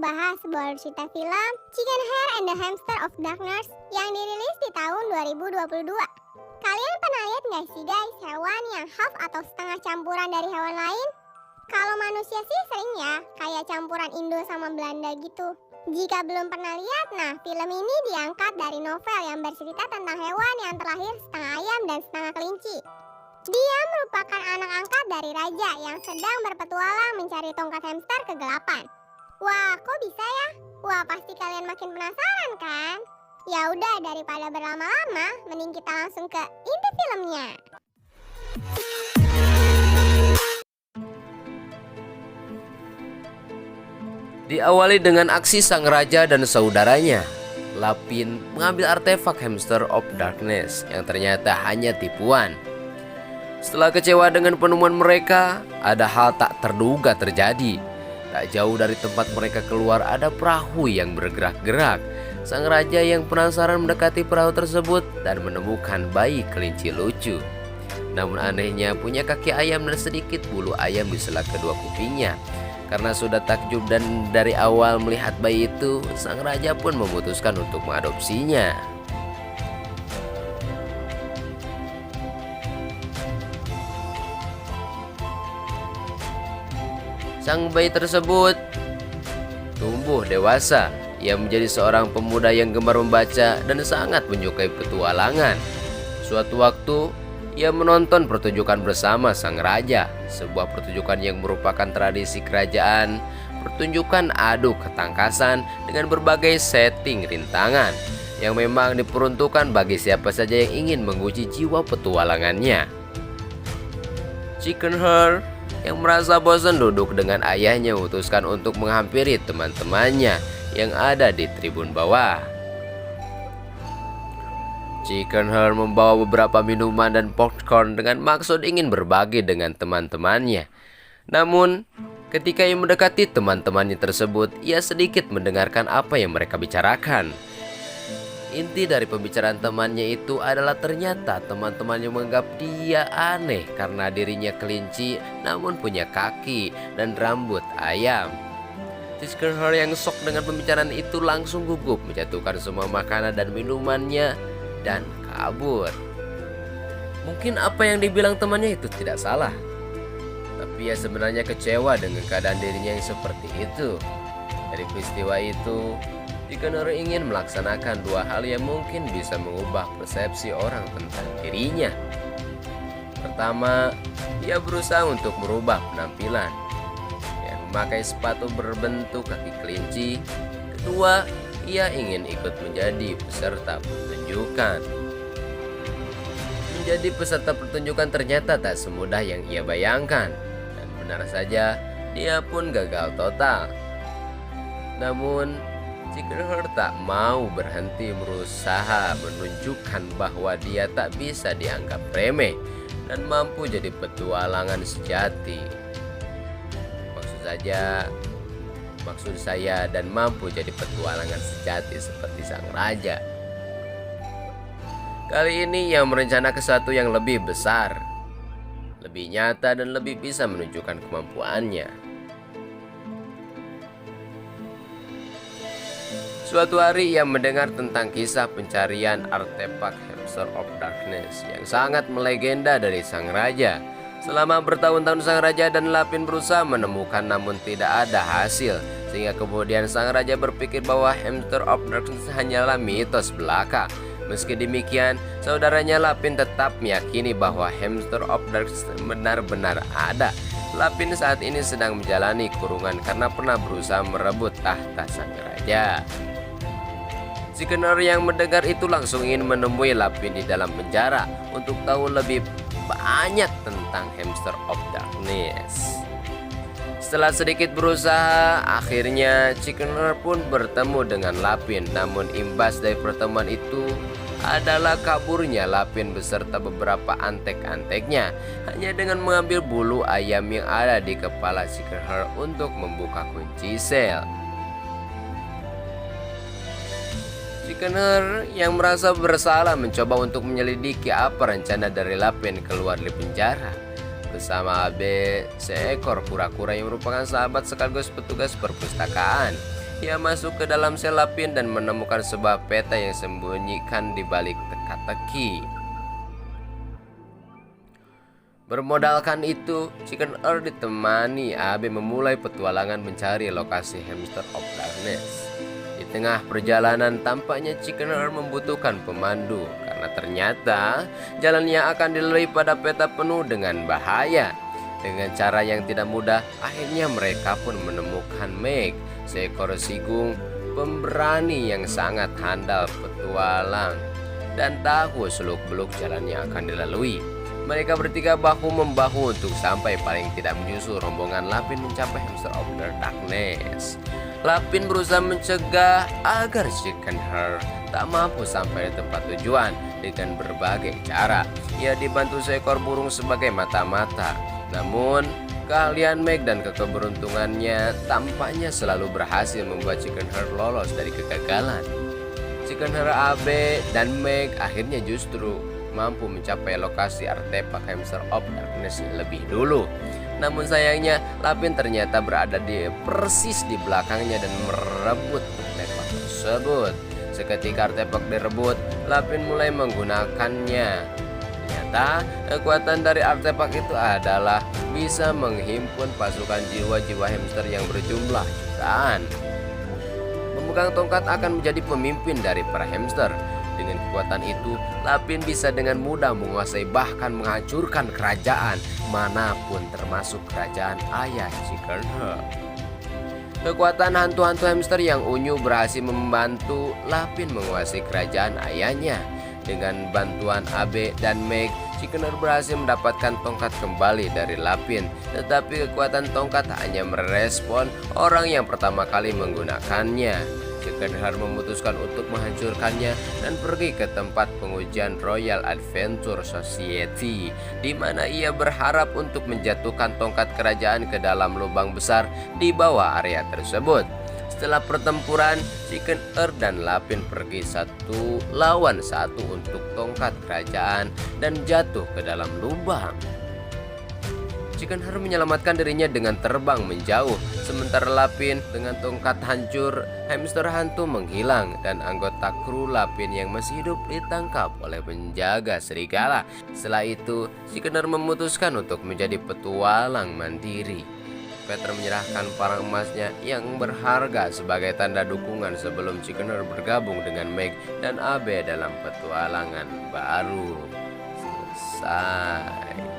bahas sebuah cerita film Chicken Hair and the Hamster of Darkness yang dirilis di tahun 2022. Kalian pernah lihat nggak sih guys hewan yang half atau setengah campuran dari hewan lain? Kalau manusia sih sering ya, kayak campuran Indo sama Belanda gitu. Jika belum pernah lihat, nah film ini diangkat dari novel yang bercerita tentang hewan yang terlahir setengah ayam dan setengah kelinci. Dia merupakan anak angkat dari raja yang sedang berpetualang mencari tongkat hamster kegelapan. Wah, kok bisa ya? Wah, pasti kalian makin penasaran kan? Ya udah, daripada berlama-lama, mending kita langsung ke inti filmnya. Diawali dengan aksi sang raja dan saudaranya. Lapin mengambil artefak Hamster of Darkness yang ternyata hanya tipuan. Setelah kecewa dengan penemuan mereka, ada hal tak terduga terjadi. Tak jauh dari tempat mereka keluar ada perahu yang bergerak-gerak. Sang raja yang penasaran mendekati perahu tersebut dan menemukan bayi kelinci lucu. Namun anehnya punya kaki ayam dan sedikit bulu ayam di sela kedua kupingnya. Karena sudah takjub dan dari awal melihat bayi itu, sang raja pun memutuskan untuk mengadopsinya. Sang bayi tersebut tumbuh dewasa. Ia menjadi seorang pemuda yang gemar membaca dan sangat menyukai petualangan. Suatu waktu, ia menonton pertunjukan bersama sang raja, sebuah pertunjukan yang merupakan tradisi kerajaan, pertunjukan adu ketangkasan dengan berbagai setting rintangan yang memang diperuntukkan bagi siapa saja yang ingin menguji jiwa petualangannya. Chicken Hair yang merasa bosan duduk dengan ayahnya memutuskan untuk menghampiri teman-temannya yang ada di tribun bawah. Chicken Hair membawa beberapa minuman dan popcorn dengan maksud ingin berbagi dengan teman-temannya. Namun, ketika ia mendekati teman-temannya tersebut, ia sedikit mendengarkan apa yang mereka bicarakan. Inti dari pembicaraan temannya itu adalah ternyata teman-temannya menganggap dia aneh karena dirinya kelinci namun punya kaki dan rambut ayam. Chicken Hair yang shock dengan pembicaraan itu langsung gugup menjatuhkan semua makanan dan minumannya dan kabur. Mungkin apa yang dibilang temannya itu tidak salah, tapi ia sebenarnya kecewa dengan keadaan dirinya yang seperti itu. Dari peristiwa itu, Chicken Hair ingin melaksanakan dua hal yang mungkin bisa mengubah persepsi orang tentang dirinya. Pertama, ia berusaha untuk merubah penampilan yang memakai sepatu berbentuk kaki kelinci. Kedua, ia ingin ikut menjadi peserta pertunjukan. Menjadi peserta pertunjukan ternyata tak semudah yang ia bayangkan, dan benar saja dia pun gagal total. Namun, Chicken Hair tak mau berhenti berusaha menunjukkan bahwa dia tak bisa dianggap remeh dan mampu jadi petualangan sejati. Maksud saya dan mampu jadi petualangan sejati seperti sang raja. Kali ini ia merencanakan sesuatu yang lebih besar, lebih nyata dan lebih bisa menunjukkan kemampuannya. Suatu hari ia mendengar tentang kisah pencarian artefak Hamster of Darkness yang sangat melegenda dari sang raja. Selama bertahun-tahun sang raja dan Lapin berusaha menemukan namun tidak ada hasil, sehingga kemudian sang raja berpikir bahwa Hamster of Darkness hanyalah mitos belaka. Meski demikian, saudaranya Lapin tetap meyakini bahwa Hamster of Darkness benar-benar ada. Lapin saat ini sedang menjalani kurungan karena pernah berusaha merebut tahta sang raja. Chicken Hair yang mendengar itu langsung ingin menemui Lapin di dalam penjara untuk tahu lebih banyak tentang Hamster of Darkness. Setelah sedikit berusaha, akhirnya Chicken Hair pun bertemu dengan Lapin. Namun imbas dari pertemuan itu adalah kaburnya Lapin beserta beberapa antek-anteknya, hanya dengan mengambil bulu ayam yang ada di kepala Chicken Hair untuk membuka kunci sel. Chicken Hair yang merasa bersalah mencoba untuk menyelidiki apa rencana dari Lapin keluar dari penjara. Bersama Abe, seekor kura-kura yang merupakan sahabat sekaligus petugas perpustakaan. ia masuk ke dalam sel Lapin dan menemukan sebuah peta yang sembunyikan di balik teka-teki. Bermodalkan itu, Chicken Earth ditemani Abe memulai petualangan mencari lokasi Hamster of Darkness. Di tengah perjalanan tampaknya Chicken Earth membutuhkan pemandu karena ternyata jalan yang akan dilalui pada peta penuh dengan bahaya. Dengan cara yang tidak mudah, akhirnya mereka pun menemukan Meg, seekor sigung pemberani yang sangat handal petualang dan tahu seluk-beluk jalan yang akan dilalui. Mereka bertiga bahu-membahu untuk sampai paling tidak menyusul rombongan Lapin mencapai Hamster of the Darkness. Lapin berusaha mencegah agar Chicken Heart tak mampu sampai di tempat tujuan dengan berbagai cara. Ia dibantu seekor burung sebagai mata-mata. Namun, keahlian Meg dan keberuntungannya tampaknya selalu berhasil membuat Chicken Heart lolos dari kegagalan. Chicken Heart, Abe, dan Meg akhirnya justru mampu mencapai lokasi artefak Hamster of Darkness lebih dulu. Namun sayangnya Lapin ternyata berada persis di belakangnya dan merebut artefak tersebut. Seketika artefak direbut, Lapin mulai menggunakannya. Ternyata kekuatan dari artefak itu adalah bisa menghimpun pasukan jiwa-jiwa hamster yang berjumlah jutaan. Pemegang tongkat akan menjadi pemimpin dari para hamster. Dengan kekuatan itu, Lapin bisa dengan mudah menguasai bahkan menghancurkan kerajaan manapun termasuk kerajaan ayah Chicken Heart. Kekuatan hantu-hantu hamster yang unyu berhasil membantu Lapin menguasai kerajaan ayahnya. Dengan bantuan Abe dan Meg, Chicken Heart berhasil mendapatkan tongkat kembali dari Lapin. Tetapi kekuatan tongkat hanya merespon orang yang pertama kali menggunakannya. Chicken Heart memutuskan untuk menghancurkannya dan pergi ke tempat pengujian Royal Adventure Society, di mana ia berharap untuk menjatuhkan tongkat kerajaan ke dalam lubang besar di bawah area tersebut. Setelah pertempuran, Chicken Heart dan Lapin pergi satu lawan satu untuk tongkat kerajaan dan jatuh ke dalam lubang. Chicken Heart menyelamatkan dirinya dengan terbang menjauh, sementara Lapin dengan tongkat hancur, hamster hantu menghilang dan anggota kru Lapin yang masih hidup ditangkap oleh penjaga serigala. Setelah itu, Chicken Heart memutuskan untuk menjadi petualang mandiri. Peter menyerahkan parang emasnya yang berharga sebagai tanda dukungan sebelum Chicken Heart bergabung dengan Meg dan Abe dalam petualangan baru. Selesai.